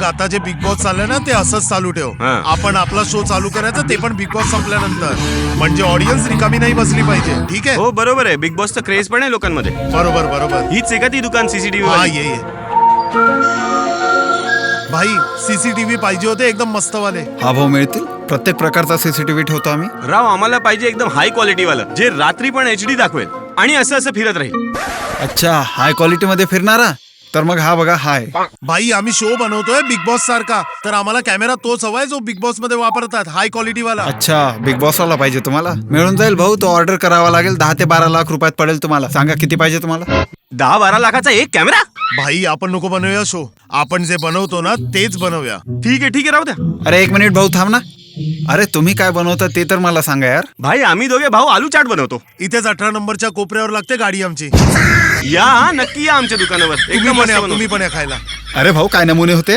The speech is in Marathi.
आता जे बिग बॉस चाललंय ना ते असंच चालू ठेव. आपण आपला शो चालू करायचा ते पण बिग बॉस संपल्यानंतर, म्हणजे ऑडियन्स रिकामी नाही बसली पाहिजे. ठीक आहे? हो बरोबर आहे. बिग बॉसचं क्रेज पण आहे लोकांमध्ये. बरोबर बरोबर. हीच आहे का ती दुकान सीसीटीव्ही? हा ये भाई, सीसीटीव्ही पाहिजे होते एकदम मस्त वाले. हा भाऊ मिळतील. प्रत्येक प्रकारचा सीसीटीव्ही ठेवतो आम्ही. राव आम्हाला पाहिजे एकदम हाय क्वालिटी वाला, जे रात्री पण HD दाखवेल आणि असं असं फिरत राहील. अच्छा, हाय क्वालिटी मध्ये फिरणारा. तर मग हा बघा हाय. भाई आम्ही शो बनवतोय बिग बॉस सारखा, तर आम्हाला कॅमेरा तोच हवाय जो बिग बॉस मध्ये वापरतात, हाय क्वालिटी वाला. अच्छा, बिग बॉस वाला पाहिजे तुम्हाला. मिळून जाईल भाऊ. तो ऑर्डर करावा लागेल. 10 ते 12 लाख रुपयात पडेल तुम्हाला. सांगा किती पाहिजे तुम्हाला. 10-12 लाखाचा एक कॅमेरा? भाई आपण नको बनवूया शो, आपण जे बनवतो ना तेच बनवूया. ठीक आहे राहू द्या. अरे 1 मिनिट भाऊ थांब ना. अरे तुम्ही काय बनवता ते तर मला सांगा यार. भाई आम्ही दोघे भाऊ आलू चाट बनवतो. इथेच 18 नंबरच्या कोपऱ्यावर लागते गाडी आमची. या नक्की या आमच्या दुकानावर. एकदम मस्त बनवतो. तुम्ही पण या खायला. अरे भाऊ काय नमुने होते.